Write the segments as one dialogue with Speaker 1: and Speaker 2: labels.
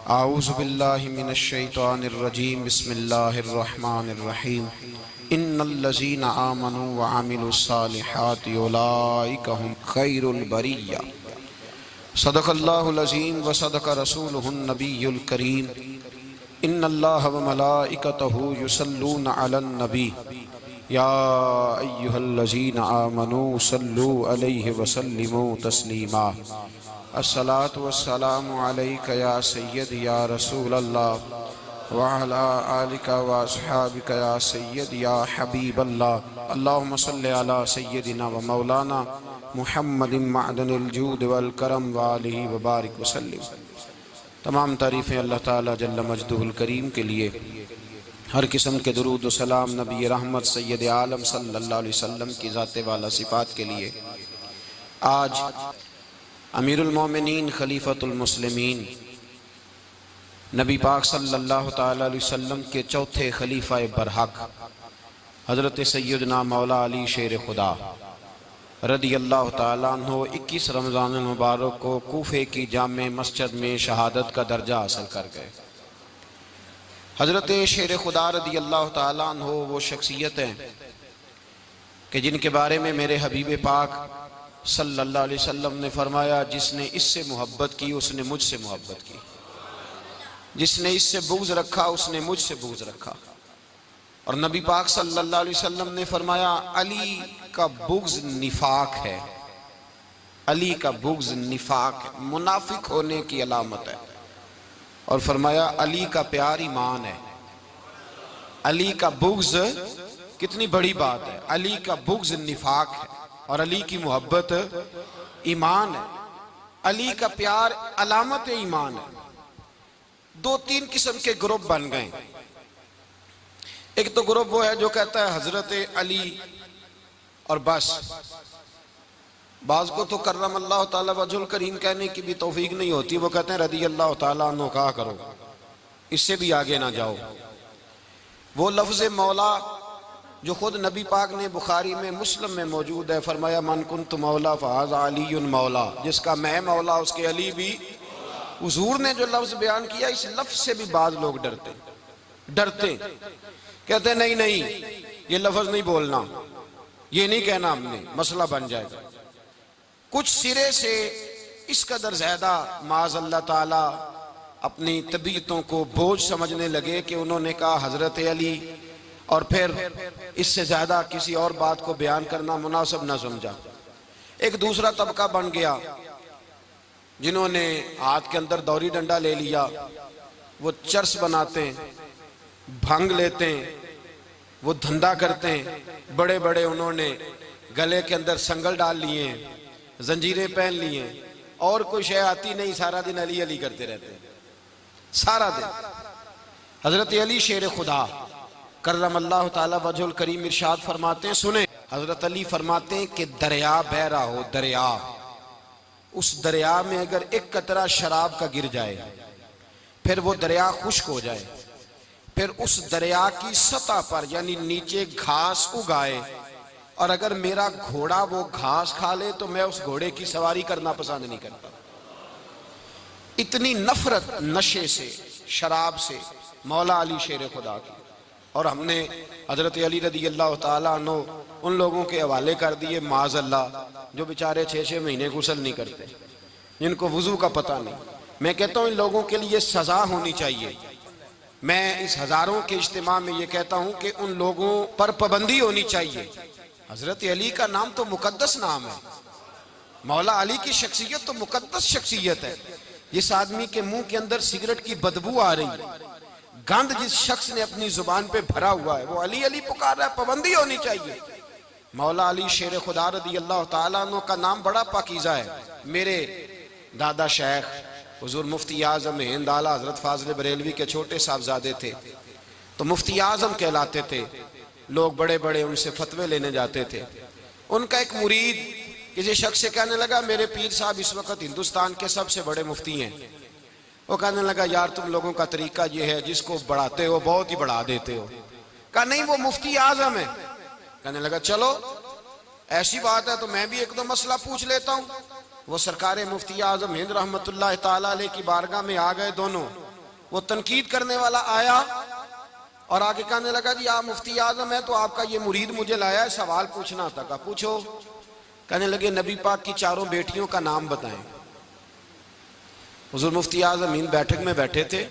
Speaker 1: आऊज़ु बिल्लाहि मिनश शैतानिर रजीम बिस्मिल्लाहिर रहमानिर रहीम इन्नल्लज़ीना आमनू व अमिलुस सालिहाति उलाइका हुम खैरुल बरिय्या सदक़ल्लाहुल अज़ीम व सदक़ रसूलुहुन नबियुल करीम इन्नल्लाहा व मलाइकतहु युसल्लूना अलन नबी या अय्युहल्लज़ीना आमनू सल्लू अलैहि व सल्लिमू तस्लीमा अस्सलातु वस्सलामु अलैका या सय्यदी या रसूल अल्लाह व अला आलिका व अस्हाबिका या सय्यदी या हबीब अल्लाह अल्लाहुम्मा सल्लि अला सय्यदिना व मौलाना मुहम्मदिन मअदनिल जूद वल करम व आलिहि व बारिक व सल्लिम। तमाम तारीफ़ें अल्लाह ताला जल्ल मजदुहुल करीम के लिए। हर किस्म के दुरूद व सलाम नबी रहमत सय्यद आलम सल्लल्लाहु अलैहि वसल्लम की ज़ात वाला सिफ़ात के लिए। आज अमीरुल मोमिनीन खलीफतुल मुस्लिमीन नबी पाक सल्लल्लाहु ताला अलैहि वसल्लम के चौथे खलीफा बरहक हज़रत सय्यदना मौला अली शेर खुदा रदियल्लाहु ताला अन्हु 21 रमज़ान मुबारक को कूफे की जामे मस्जिद में शहादत का दर्जा हासिल कर गए। हज़रत शेर खुदा रदियल्लाहु ताला अन्हु वो शख्सियत हैं कि जिनके बारे में मेरे हबीब पाक सल्लल्लाहु अलैहि वसल्लम ने फरमाया, जिसने इससे मोहब्बत की उसने मुझसे मोहब्बत की, जिसने इससे बुग़्ज़ रखा उसने मुझसे बुग़्ज़ रखा। और नबी पाक सल्लल्लाहु अलैहि वसल्लम ने फरमाया, अली का बुग़्ज़ निफाक है, अली का बुग़्ज़ निफाक है, मुनाफिक होने की अलामत है। और फरमाया अली का प्यार ईमान है। अली का बुग़्ज़ कितनी बड़ी बात है, अली का बुग़्ज़ निफाक है और अली की मोहब्बत ईमान है। अली का प्यार अलामत ईमान है। 2-3 किस्म के ग्रुप बन गए। एक तो ग्रुप वो है जो कहता है हजरत अली और बस। बाज़ को तो कर्रम अल्लाह ताला वजहुल करीम कहने की भी तौफीक नहीं होती, वो कहते हैं रदी अल्लाह ताला अन्हु कहा करो, इससे भी आगे ना जाओ। वो लफ्ज़ मौला जो खुद नबी पाक ने बुखारी में मुस्लिम में मौजूद है, फरमाया मन कुन्तु मौला फ़हाज़ा अलीयुन मौला, जिसका मैं मौला उसके अली भी। हुज़ूर ने जो लफ्ज़ बयान किया, इस लफ्ज़ से भी बाज़ लोग डरते कहते नहीं नहीं ये लफ्ज़ नहीं बोलना, ये नहीं कहना, हमने मसला बन जाएगा। कुछ सिरे से इस कदर ज़्यादा माज़ अल्लाह ताला अपनी तबीयतों को बोझ समझने लगे कि उन्होंने कहा हज़रत अली, और फिर इससे ज्यादा किसी और बात को बयान करना मुनासिब न समझा। एक दूसरा तबका बन गया जिन्होंने हाथ के अंदर दौरी डंडा ले लिया, वो चर्स बनाते हैं, भांग लेते हैं, वो धंधा करते हैं। बड़े बड़े उन्होंने गले के अंदर संगल डाल लिए हैं, जंजीरें पहन लिए हैं, और कोई शय आती नहीं, सारा दिन अली अली करते रहते हैं सारा दिन। हजरत अली शेर खुदा कर्रम अल्लाह ताला वजहुल करीम इरशाद फरमाते हैं, सुने, हजरत अली फरमाते हैं कि दरिया बह रहा हो, दरिया, उस दरिया में अगर एक कतरा शराब का गिर जाए, फिर वो दरिया खुश्क हो जाए, फिर उस दरिया की सतह पर यानी नीचे घास उगाए, और अगर मेरा घोड़ा वो घास खा ले तो मैं उस घोड़े की सवारी करना पसंद नहीं करता। इतनी नफरत नशे से, शराब से मौला अली शेर खुदा की। और हमने हजरत अली रदी अल्लाह ताला अन्हु उन लोगों के हवाले कर दिए माज़ अल्लाह, जो बेचारे 6-6 महीने गुस्ल नहीं करते, जिनको वुजू का पता नहीं। मैं कहता हूँ इन लोगों के लिए सजा होनी चाहिए। मैं इस हजारों के इज्तिमा में ये कहता हूँ कि उन लोगों पर पाबंदी होनी चाहिए। हजरत अली का नाम तो मुकद्दस नाम है, मौला अली की शख्सियत तो मुकद्दस शख्सियत है। जिस आदमी के मुंह के अंदर सिगरेट की बदबू आ रही है, गंद जिस शख्स ने अपनी जुबान पे भरा हुआ है, वो अली अली पुकार रहा है, पाबंदी होनी चाहिए। मौला अली शेर खुदा रदी अल्लाह ताला अन्हु का नाम बड़ा पाकीज़ा है। मेरे दादा शेख हुजूर मुफ्ती आज़म हिंद आला हजरत फाज़िल बरेलवी के छोटे साहबजादे थे, तो मुफ्ती आज़म कहलाते थे। लोग बड़े बड़े उनसे फतवे लेने जाते थे। उनका एक मुरीद किसी शख्स से कहने लगा, मेरे पीर साहब इस वक्त हिंदुस्तान के सबसे बड़े मुफ्ती हैं। वो कहने लगा, यार तुम लोगों का तरीका ये है, जिसको बढ़ाते हो बहुत ही बढ़ा देते हो। कहा नहीं, वो मुफ्ती आज़म है। कहने लगा चलो ऐसी बात है तो मैं भी एक दो मसला पूछ लेता हूँ। वो सरकार मुफ्ती आज़म हिंद रहमतुल्लाह ताला अलैह की बारगाह में आ गए दोनों, वो तनकीद करने वाला आया और आगे कहने लगा, जी आप मुफ्ती आजम है तो आपका ये मुरीद मुझे लाया है, सवाल पूछना था। कहा पूछो। कहने लगे, नबी पाक की चारों बेटियों का नाम बताएं। हुजूर मुफ्ती आजम इन बैठक में बैठे थे,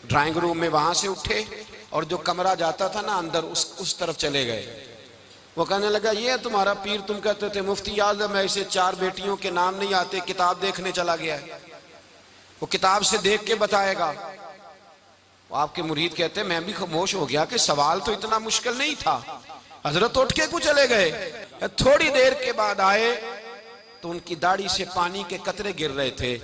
Speaker 1: ड्राइंग रूम में, वहां से उठे और जो कमरा जाता था ना अंदर, उस तरफ चले गए। वो कहने लगा, ये तुम्हारा पीर, तुम कहते थे मुफ्ती आजम ऐसे 4 बेटियों के नाम नहीं आते, किताब देखने चला गया है, वो किताब से देख के बताएगा। वो आपके मुरीद कहते, मैं भी खामोश हो गया कि सवाल तो इतना मुश्किल नहीं था। हजरत उठ के कुछ चले गए। थोड़ी देर के बाद आए तो उनकी दाढ़ी से पानी के कतरे गिर रहे थे।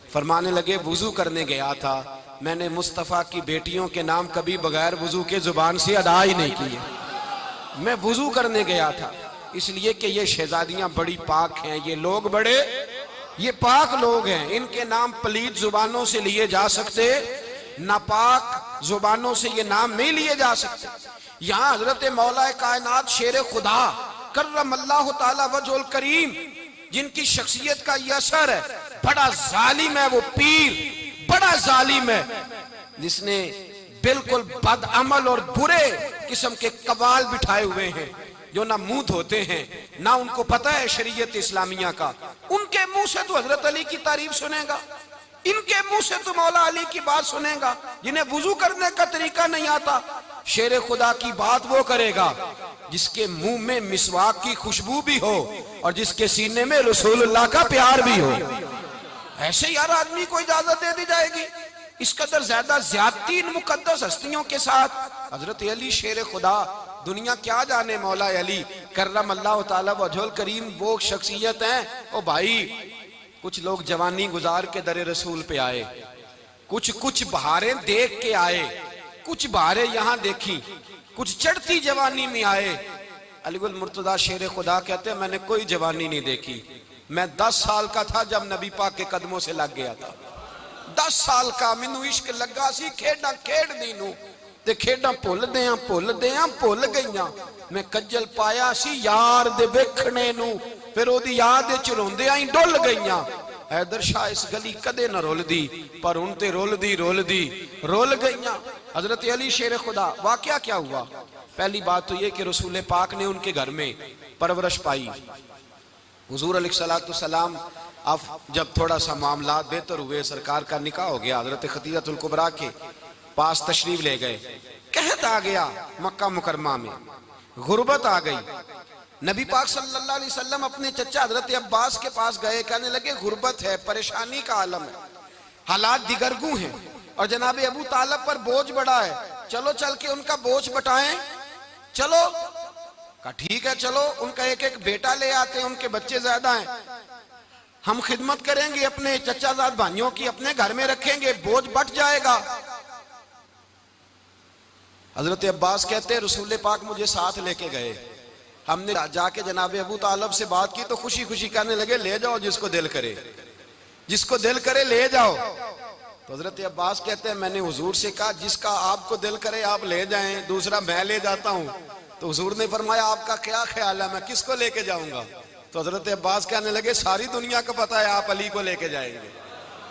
Speaker 1: फरमाने लगे, वुजू करने गया था, मैंने मुस्तफ़ा की बेटियों के नाम कभी बगैर वुजू के जुबान से अदा ही नहीं किए। मैं वुजू करने गया था इसलिए कि ये शहजादियां बड़ी पाक हैं, ये लोग बड़े ये पाक लोग हैं, इनके नाम पलीत जुबानों से लिए जा सकते, नापाक जुबानों से ये नाम नहीं लिए जा सकते। यहाँ हजरत मौला कायनात शेर खुदा कर्रमल्लाहु ताला वजहुल करीम, जिनकी शख्सियत का ये असर है, बड़ा जालिम है वो पीर, बड़ा जालिम है, जिसने बिल्कुल बदअमल और बुरे किस्म के कवाल बिठाए हुए हैं, जो ना मुंह धोते हैं ना उनको पता है शरीयत इस्लामिया का। उनके मुंह से तो हजरत अली की तारीफ सुनेगा, इनके मुंह से तो मौला अली की बात सुनेगा। जिन्हें वुजू करने का तरीका नहीं आता, शेर खुदा की बात वो करेगा जिसके मुंह में मिसवाक की खुशबू भी हो और जिसके सीने में रसूलुल्लाह का प्यार भी हो। ऐसे यार आदमी को इजाजत दे दी जाएगी? इस कदर ज्यादा ज्यादती इन मुकद्दस हस्तियों के साथ। हजरत अली शेर खुदा, दुनिया क्या जाने मौला अली कर्रमल्लाहु ताला वजहुल करीम वो शख्सियत हैं। ओ भाई, कुछ लोग जवानी गुजार के दरे रसूल पे आए, कुछ बहारें देख के आए, कुछ बहारें यहाँ देखी, कुछ चढ़ती जवानी में आए। अलीगुल मुर्तजा शेर खुदा कहते हैं, मैंने कोई जवानी नहीं देखी, मैं 10 साल का था जब नबी पाक के कदमों से लग गया था। 10 साल का मैनू इश्क लगा सी, खेड़ा खेड़नी नू ते खेड़ा भुल गईयां। मैं कज्जल पाया सी यार दे वेखने नू, फिर ओदी याद विच रोंदियां ही डुल गईयां। हैदर शाह इस गली कदे न रुलदी, पर हुण ते रुल गईयां। हजरत अली शेर खुदा, वाकया क्या हुआ? पहली बात तो ये कि रसूल पाक ने उनके घर में परवरिश पाई। हुजूर अलैहिस्सलाम अब जब थोड़ा सा मामला बेहतर हुए, सरकार का निकाह हो गया, हजरत खदीजतुल कुबरा के पास तशरीफ ले गए। कहत आ गया मक्का मुकरमा में, गुर्बत आ गई। नबी पाक सल्लल्लाहु अलैहि वसल्लम अपने चचा हजरत अब्बास के पास गए, कहने लगे गुर्बत है, परेशानी का आलम है, हालात दिगरगू हैं और जनाब अबू तालब पर बोझ बड़ा है, चलो चल के उनका बोझ बटाएं। चलो, कहा ठीक है चलो, उनका एक एक बेटा ले आते हैं, उनके बच्चे ज्यादा हैं, हम खिदमत करेंगे अपने चचाजाद भाइयों की, अपने घर में रखेंगे, बोझ बट जाएगा। हजरत अब्बास कहते हैं रसूल पाक मुझे साथ लेके गए, हमने जाके जनाब अबू तालब से बात की तो खुशी खुशी कहने लगे ले जाओ जिसको दिल करे ले जाओ। तो हजरत अब्बास कहते हैं मैंने हुजूर से कहा जिसका आपको दिल करे आप ले जाएं, दूसरा मैं ले जाता हूं। तो हुजूर ने फरमाया आपका क्या ख्याल है, मैं किसको लेके जाऊंगा? तो हजरत अब्बास कहने लगे सारी दुनिया को पता है आप अली को लेके जाएंगे,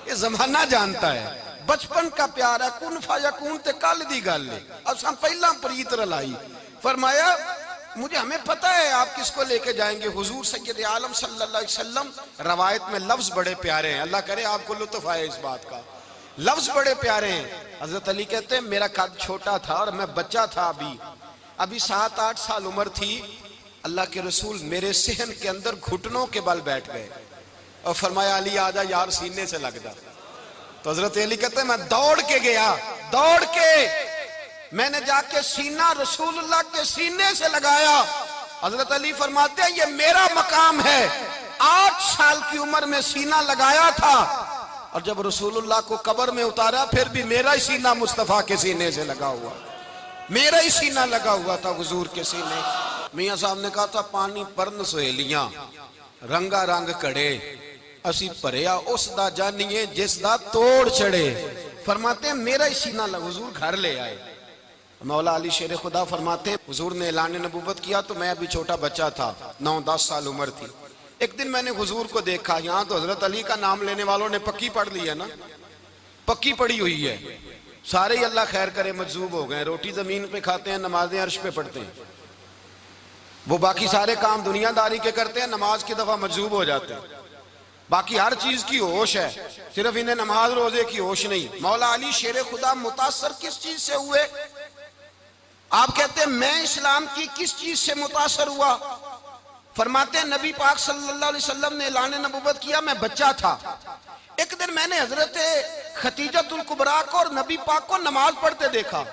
Speaker 1: ये जमाना जानता है, बचपन का प्यार है, कुन फयकून ते कल दी गल है, अब हम पहला प्रीत रलाई। फरमाया मुझे हमें पता है आप किसको लेके जाएंगे, हुजूर सैयद आलम सल्लल्लाहु अलैहि वसल्लम। रवायत में लफ्ज बड़े प्यारे हैं, अल्लाह करे आपको लुत्फ आए इस बात का, लफ्ज बड़े प्यारे हैं। हजरत अली कहते हैं मेरा कद छोटा था और मैं बच्चा था, अभी 7-8 साल उम्र थी, अल्लाह के रसूल मेरे सहन के अंदर घुटनों के बल बैठ गए और फरमाया अली आजा यार सीने से लग जा। तो हजरत अली कहते हैं मैं दौड़ के गया, दौड़ के मैंने जाके सीना रसूलुल्लाह के सीने से लगाया। हजरत अली फरमाते हैं ये मेरा मकाम है, 8 साल की उम्र में सीना लगाया था और जब रसूलुल्लाह को कब्र में उतारा फिर भी मेरा ही सीना मुस्तफा के सीने से लगा हुआ, मेरा ही सीना लगा हुआ था हुजूर के सीने। मियां साहब ने कहा था पानी परन सहेलियां रंगा रंग कड़े, असी भरिया उस दा जानिए जिस दा तोड़ चढ़े। फरमाते हैं मेरा ही सीना लगा, हुजूर घर ले आए। मौला अली शेर खुदा फरमाते हैं हुजूर ने ऐलान नबुव्वत किया तो मैं अभी छोटा बच्चा था, 9-10 साल उम्र थी। एक दिन मैंने हुजूर को देखा, यहाँ तो हजरत अली का नाम लेने वालों ने पक्की पढ़ ली है ना, पक्की पड़ी हुई है। सारे ही अल्लाह खैर करे मजजूब हो गए, रोटी जमीन पे खाते हैं, नमाजें अर्श पे पढ़ते हैं। वो बाकी सारे काम दुनियादारी के करते हैं, नमाज की दफा मजजूब हो जाते हैं। बाकी हर चीज की होश है, सिर्फ इन्हें नमाज रोजे की होश नहीं। मौला अली शेर खुदा मुतासर किस चीज से हुए? आप कहते हैं मैं इस्लाम की किस चीज से मुतासर हुआ? फरमाते हैं नबी पाक सल्लल्लाहु अलैहि वसल्लम ने ऐलान नबुव्वत किया, मैं बच्चा था। एक दिन मैंने हजरत खतीजतुल कुबरा को और नबी पाक को नमाज पढ़ते देखा।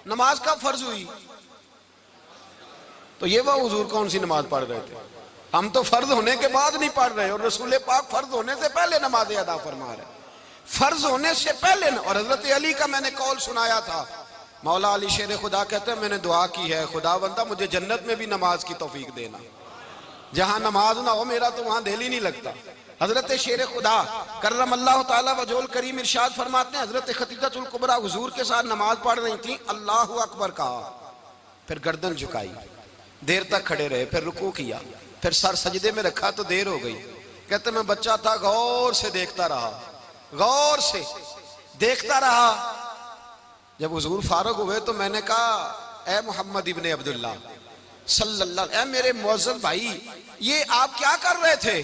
Speaker 1: नमाज कब फर्ज हुई? तो ये वह हुजूर कौन सी नमाज पढ़ रहे थे? हम तो फर्ज होने के बाद नहीं पढ़ रहे, और रसूल पाक फर्ज होने से पहले नमाज अदा फरमा रहे, फर्ज होने से पहले। और हजरत अली का मैंने कौल सुनाया था। मौला अली शेर खुदा कहते हैं मैंने दुआ की है, खुदा बंदा मुझे जन्नत में भी नमाज की तौफीक देना। जहां नमाज ना हो मेरा तो वहां दिल ही नहीं लगता। हजरत शेर खुदा करम अल्लाह ताला वजोल करीम इरशाद फरमाते हैं, हजरत खतीजतुल कुबरा हुजूर के साथ नमाज पढ़ रही थी, अल्लाहु अकबर कहा, फिर गर्दन झुकाई, देर तक खड़े रहे, फिर रुकू किया, फिर सर सजदे में रखा तो देर हो गई। कहते मैं बच्चा था, गौर से देखता रहा, गौर से देखता रहा। जब हुजूर फारूक हुए तो मैंने कहा, ए मोहम्मद इब्ने अब्दुल्लाह सल्लल्लाहु, ए मेरे मुअज्जम भाई, ये आप क्या कर रहे थे?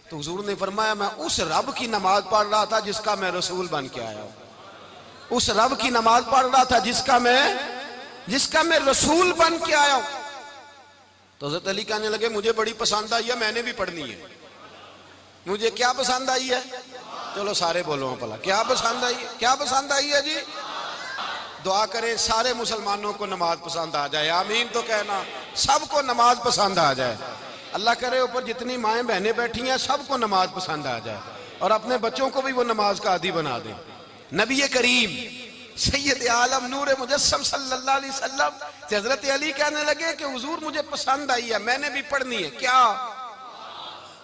Speaker 1: तो हुजूर ने फरमाया मैं उस रब की नमाज पढ़ रहा था जिसका मैं रसूल बन के आया हूं। उस रब की नमाज पढ़ रहा था जिसका मैं रसूल बन के आया हूं। तो हज़रत अली कहने लगे मुझे बड़ी पसंद आई है, मैंने भी पढ़नी है। मुझे क्या पसंद आई है? चलो सारे बोलो भला, क्या पसंद आई है? क्या पसंद आई है जी? दुआ करें सारे मुसलमानों को नमाज पसंद आ जाए, आमीन तो कहना। सबको नमाज पसंद आ जाए, अल्लाह करे ऊपर जितनी माएँ बहनें बैठी हैं सबको नमाज पसंद आ जाए, और अपने बच्चों को भी वो नमाज का आदी बना दें। नबी करीम सैयद आलम नूर मुजस्सम सल्लल्लाहु अलैहि वसल्लम से हजरत अली कहने लगे कि हुजूर मुझे पसंद आई है, मैंने भी पढ़नी है। क्या?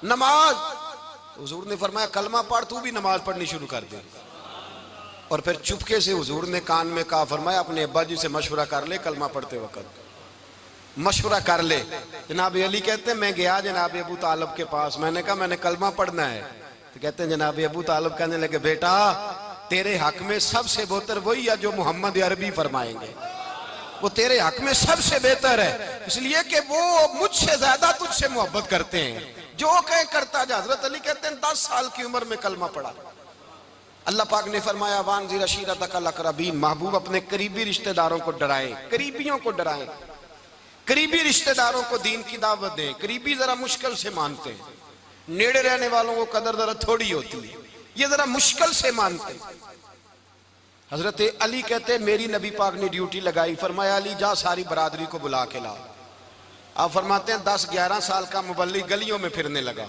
Speaker 1: नमाज। हुजूर ने फरमाया कलमा पढ़, तू भी नमाज पढ़नी शुरू कर दे। और फिर चुपके से हुजूर ने कान में कहा, फरमाया अपने अब्बा जी से मशवरा कर ले, कलमा पढ़ते वक्त मशवरा कर ले। जनाब अली कहते हैं मैं गया जनाब अबू तालिब के पास, मैंने कहा मैंने कलमा पढ़ना है। तो कहते हैं जनाब अबू तालिब कहने लगे बेटा तेरे हक में सबसे बेहतर वही है जो मोहम्मद अरबी फरमाएंगे, वो तेरे हक में सबसे बेहतर है, इसलिए कि वो मुझसे ज्यादा तुझसे मोहब्बत करते हैं, जो कहे करता जा। हजरत अली कहते हैं 10 साल की उम्र में कलमा पढ़ा। अल्लाह पाक ने फरमाया वानज़िर अशीरतकल अक़रबीन, महबूब अपने करीबी रिश्तेदारों को डराएं, करीबियों को डराएं, करीबी रिश्तेदारों को दीन की दावत दें। करीबी जरा मुश्किल से मानते हैं, नेड़े रहने वालों को कदर जरा थोड़ी होती है, ये जरा मुश्किल से मानते। हजरत अली कहते मेरी नबी पाक ने ड्यूटी लगाई, फरमाया अली जा सारी बरादरी को बुला के ला। आप फरमाते हैं 10-11 साल का मुबल्लिग गलियों में फिरने लगा।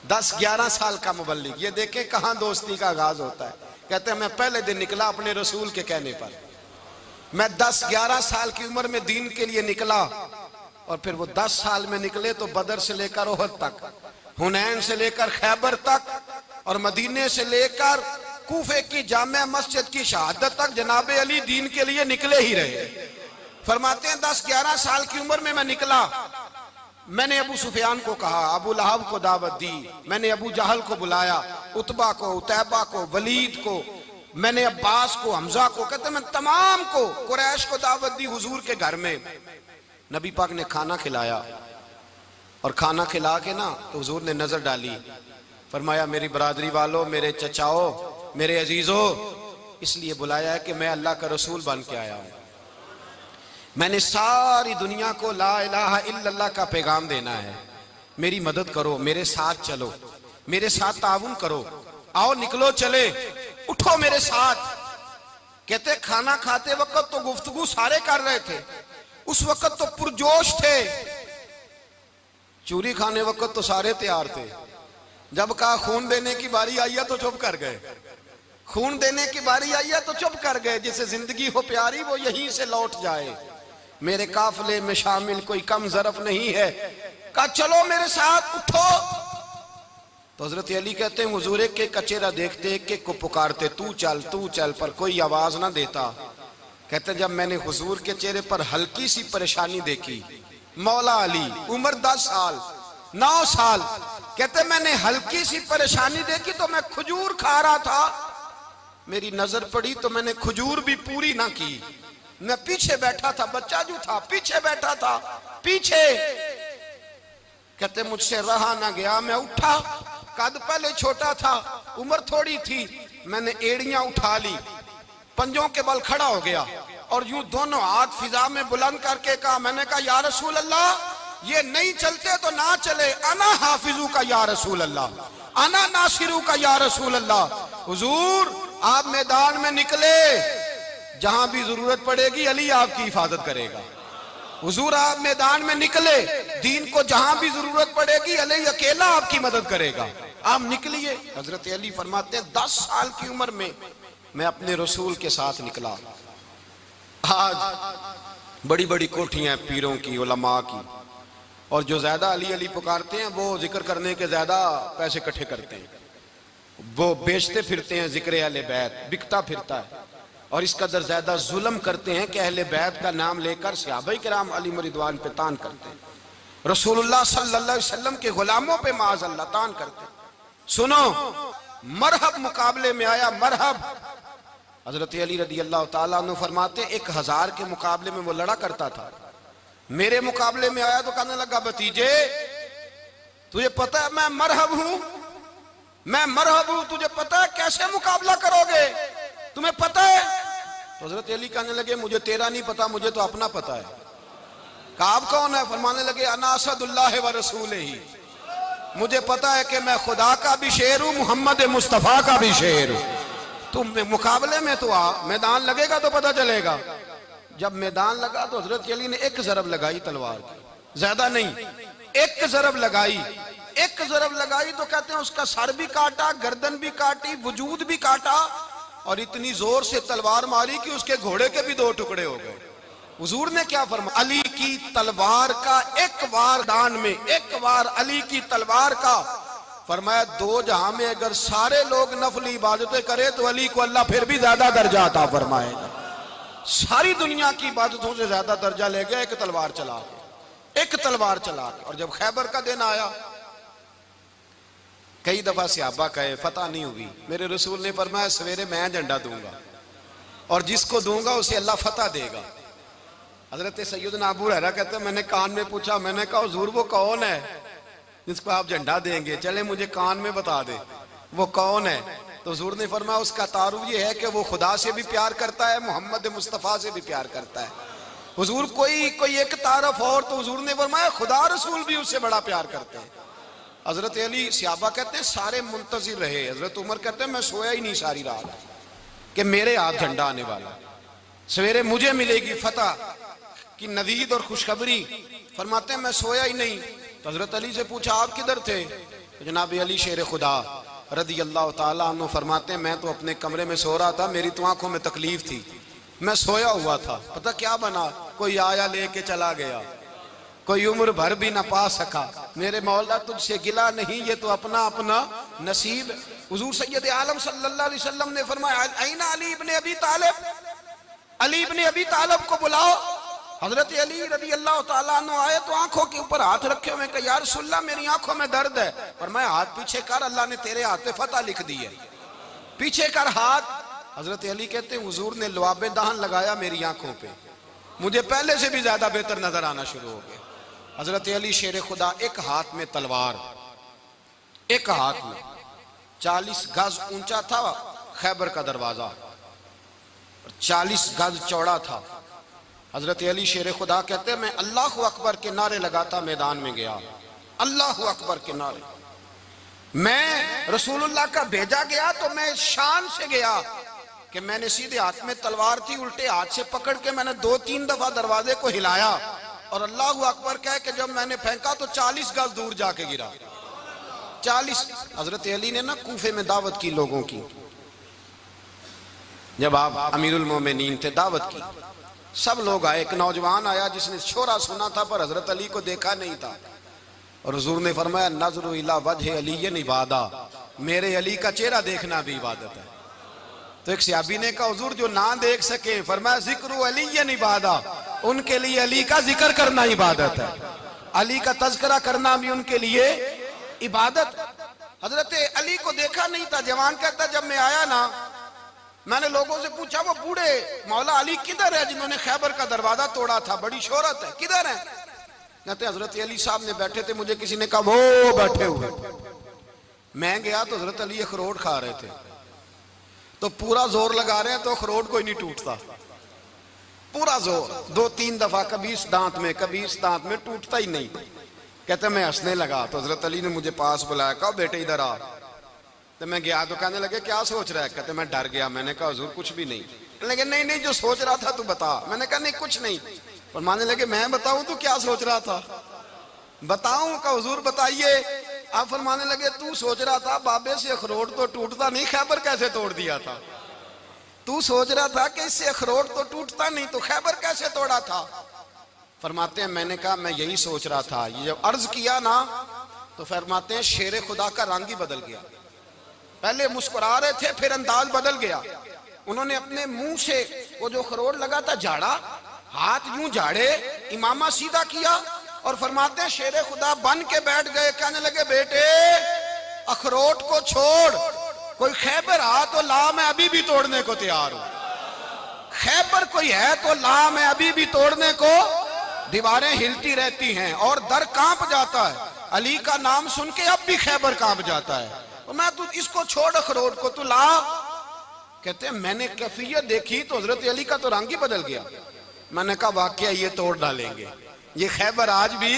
Speaker 1: 10-11 साल का मुबल्लिग, ये देखें कहां दोस्ती का आगाज होता है। कहते हैं मैं पहले दिन निकला अपने रसूल के कहने पर, मैं 10-11 साल की उम्र में दीन के लिए निकला, और फिर वो 10 साल में निकले तो बदर से लेकर ओहद तक, हुनैन से लेकर खैबर तक, और मदीने से लेकर कूफे की जामे मस्जिद की शहादत तक जनाब अली दीन के लिए निकले ही रहे। फरमाते हैं 10-11 साल की उम्र में मैं निकला। मैंने अबू सुफियान को कहा, अबू लहब को दावत दी, मैंने अबू जहल को बुलाया, उतबा को, उतैबा को, वलीद को, मैंने अब्बास को, हमजा को, कहते मैं तमाम को, कुरैश को दावत दी हुजूर के घर में। नबी पाक ने खाना खिलाया, और खाना खिला के ना तो हुजूर ने नजर डाली, फरमाया मेरी बरादरी वालों, मेरे चचाओ, मेरे अजीजों, इसलिए बुलाया है कि मैं अल्लाह का रसूल बन के आया हूं। मैंने सारी दुनिया को ला इलाहा इल्लल्लाह का पैगाम देना है, मेरी मदद करो, मेरे साथ चलो, मेरे साथ ताउन करो, आओ निकलो चले, उठो मेरे साथ। कहते खाना खाते वक्त तो गुफ्तगू सारे कर रहे थे, उस वक्त तो पुरजोश थे, चूरी खाने वक्त तो सारे तैयार थे, जब कहा खून देने की बारी आई है तो चुप कर गए, खून देने की बारी आई है तो चुप कर गए। जिसे जिंदगी हो प्यारी वो यहीं से लौट जाए, मेरे काफिले में शामिल कोई कम ज़रफ नहीं है। कहा चलो मेरे साथ उठो। तो हजरत अली कहते हैं हुजूर एक के कचेरा देखते, एक को पुकारते, तू चल, पर कोई आवाज ना देता। कहते जब मैंने हुजूर के चेहरे पर हल्की सी परेशानी देखी, मौला अली उम्र 10 साल 9 साल, कहते मैंने हल्की सी परेशानी देखी तो मैं खजूर खा रहा था, मेरी नजर पड़ी तो मैंने खजूर भी पूरी ना की। मैं पीछे बैठा था, बच्चा जो था पीछे बैठा था, पीछे। कहते मुझसे रहा ना गया, मैं उठा। कद पहले छोटा था, उम्र थोड़ी थी। मैंने एड़ियां उठा ली, पंजों के बल खड़ा हो गया और यूं दोनों हाथ फिजा में बुलंद करके कहा, मैंने कहा या रसूल अल्लाह, ये नहीं चलते तो ना चले, अना हाफिजू का या रसूल अल्लाह, अना नासिरू का या रसूल अल्लाह। हुजूर आप मैदान में निकले, जहां भी जरूरत पड़ेगी अली आपकी हिफाजत करेगा। हुजूर आप मैदान में निकले, दीन को जहां भी जरूरत पड़ेगी अली अकेला आपकी मदद करेगा। आप निकलिए। हजरत अली फरमाते हैं 10 साल की उम्र में मैं अपने रसूल के साथ निकला। आज बड़ी बड़ी कोठियां पीरों की, उलमा की, और जो ज्यादा अली अली पुकारते हैं वो जिक्र करने के ज्यादा पैसे इकट्ठे करते हैं, वो बेचते फिरते हैं जिक्र अहले बैत, बिकता फिरता है। और इस कदर ज्यादा जुल्म करते हैं कि अहले बैत का नाम लेकर सहाबाए किराम अली रिदवान पे तान करते हैं, रसूलुल्लाह सल्लल्लाहु अलैहि वसल्लम के गुलामों पे माअज़ल्लाह तान करते हैं। सुनो, मरहब मुकाबले में आया, मरहब। हजरत अली रदी अल्लाह ताला अन्हु फरमाते 1000 के मुकाबले में वो लड़ा करता था। मेरे मुकाबले में आया तो कहने लगा, भतीजे तुझे पता है मैं मरहब हूं, मैं मरहब हूं, तुझे पता है कैसे मुकाबला करोगे, तुम्हें पता है? तो हजरत अली कहने लगे, मुझे तेरा नहीं पता, मुझे तो अपना पता है। कहा आप कौन है? फरमाने लगे, अना असदुल्लाह व रसूलिही, मुझे पता है कि मैं खुदा का भी शेर हूं, मोहम्मद मुस्तफा का भी शेर हूं। तुम मुकाबले में तो आ, मैदान लगेगा तो पता चलेगा। जब मैदान लगा तो हजरत अली ने एक जरब लगाई तलवार की, ज्यादा नहीं, एक जरब लगाई। एक जरब लगाई तो कहते हैं उसका सर भी काटा, गर्दन भी काटी, वजूद भी काटा, और इतनी जोर से तलवार मारी कि उसके घोड़े के भी 2 टुकड़े हो गए। हुजूर ने क्या फरमाया? अली की तलवार का एक वार दान में, एक वार अली की तलवार का, फरमाया 2 जहां में अगर सारे लोग नफली इबादतें करें तो अली को अल्लाह फिर भी ज्यादा दर्जा अता फरमाएगा। सारी दुनिया की इबादतों से ज्यादा दर्जा ले गया एक तलवार चला के, एक तलवार चला के। और जब खैबर का दिन आया, कई दफा सहाबा कहे फतह नहीं हुई, मेरे रसूल ने फरमाया सवेरे मैं झंडा दूंगा और जिसको दूंगा उसे अल्लाह फतह देगा। हजरत सैयदना अबू हुरैरा कहते हैं मैंने कान में पूछा, मैंने कहा हुजूर वो कौन है जिसको आप झंडा देंगे? चले मुझे कान में बता दे वो कौन है। तो हुजूर ने फरमाया उसका तारुफ ये है कि वो खुदा से भी प्यार करता है, मोहम्मद मुस्तफ़ा से भी प्यार करता है। हुजूर कोई एक तारफ और, तो हुजूर ने फरमाया खुदा रसूल भी उससे बड़ा प्यार करते हैं। हजरत अली सहाबा कहते हैं सारे मुंतजिर रहे। हजरत उमर कहते हैं मैं सोया ही नहीं सारी रात कि मेरे हाथ झंडा आने वाला, सवेरे मुझे मिलेगी फतह की नवीद और खुशखबरी। फरमाते हैं मैं सोया ही नहीं। तो हजरत अली से पूछा आप किधर थे? तो जनाब अली शेर खुदा रदी अल्लाह ताला अन्हु फरमाते हैं मैं तो अपने कमरे में सो रहा था, मेरी तो आंखों में तकलीफ थी, मैं सोया हुआ था। पता क्या बना? कोई आया लेके चला गया, कोई उम्र भर भी ना पा सका। मेरे मौला तुझसे गिला नहीं, ये तो अपना अपना नसीब। हुजूर सैयद आलम सल्लल्लाहु अलैहि वसल्लम ने फरमाया ऐना अली इब्ने अबी तालिब, अली इब्ने अबी तालिब को बुलाओ। हजरत अली रदी अल्लाह ताला अन्हु आए तो आंखों के ऊपर हाथ रखे हुए, कहा या रसूलल्लाह मेरी आंखों में दर्द है। पर मैं हाथ पीछे कर, अल्लाह ने तेरे हाथ पे फतह लिख दी है, पीछे कर हाथ। हजरत अली कहते हैं हुजूर ने लुआबे दहन लगाया मेरी आंखों पे, मुझे पहले से भी ज्यादा बेहतर नजर आना शुरू हो गया। हजरत अली शेर खुदा, एक हाथ में तलवार, एक हाथ में 40 गज ऊंचा था खैबर का दरवाजा, 40 गज चौड़ा था। हजरत अली शेर खुदा कहते हैं मैं अल्लाह अकबर के नारे लगाता मैदान में गया, अल्लाह अकबर के नारे। मैं रसूलुल्लाह का भेजा गया तो मैं शान से गया कि मैंने सीधे हाथ में तलवार थी, उल्टे हाथ से पकड़ के मैंने 2-3 दफा दरवाजे को हिलाया और अल्लाह अकबर कह के जब मैंने फेंका तो 40 गज दूर जाके गिरा। 40। हजरत अली ने ना कूफे में दावत की लोगों की, जब आप अमीरुल मोमिनीन थे, दावत की, सब लोग आए। एक नौजवान आया जिसने शोरा सुना था पर हजरत अली को देखा नहीं था, और हुजूर ने फरमाया नज़रु इला वजह अली इबादा, मेरे अली का चेहरा देखना भी इबादत है। तो एक सहाबी ने कहा हुजूर जो ना देख सके, फरमाया जिक्र अली इबादा, उनके लिए अली का जिक्र करना इबादत है, अली का तज़किरा करना भी उनके लिए इबादत। हजरत अली को देखा नहीं था। जवान कहता जब मैं आया ना, मैंने लोगों से पूछा वो बूढ़े मौला अली किधर है जिन्होंने खैबर का दरवाजा तोड़ा था, बड़ी शोहरत है, किधर है? कहते हजरत अली साहब ने बैठे थे, मुझे किसी ने कहा वो बैठे हुए। मैं गया तो हजरत अली अखरोट खा रहे थे, तो पूरा जोर लगा रहे हैं तो अखरोट कोई नहीं टूटता, पूरा जोर 2-3 दफा, कभी इस दांत में कभी इस दांत में, टूटता ही नहीं। कहते मैं हंसने लगा तो हजरत अली ने मुझे पास बुलाया, कहा बेटे इधर आ। तो मैं गया तो कहने लगे क्या सोच रहा है? कहते मैं डर गया। मैंने कहा हुजूर कुछ भी नहीं। लेकिन नहीं नहीं जो सोच रहा था तू बता। मैंने कहा नहीं कुछ नहीं। फरमाने लगे मैं बताऊं तू क्या सोच रहा था? बताऊं? का हुजूर बताइए। आप फरमाने लगे तू सोच रहा था बाबे से अखरोट तो टूटता नहीं, खैबर कैसे तोड़ दिया था? तू सोच रहा था कि इससे अखरोट तो टूटता नहीं, तो खैबर कैसे तोड़ा था? फरमाते हैं मैंने कहा मैं यही सोच रहा था। ये जब अर्ज किया ना तो फरमाते हैं शेर खुदा का रंग ही बदल गया। पहले मुस्कुरा रहे थे, फिर अंदाज बदल गया। उन्होंने अपने मुंह से वो जो अखरोट लगा था झाड़ा, हाथ यूं झाड़े, इमामा सीधा किया और फरमाते हैं शेर खुदा बन के बैठ गए। कहने लगे बेटे अखरोट को छोड़, कोई खैबर आ तो ला, मैं अभी भी तोड़ने को तैयार हूं। खैबर कोई है तो ला, मैं अभी भी तोड़ने को। दीवारें हिलती रहती हैं और दर कांप जाता है। अली का नाम सुन के अब भी खैबर कांप जाता है। तो मैं तू इसको छोड़ अखरोट को, तू ला। कहते हैं मैंने कैफियत देखी तो हजरत अली का तो रंग ही बदल गया। मैंने कहा वाकया ये तोड़ डालेंगे, ये खैबर आज भी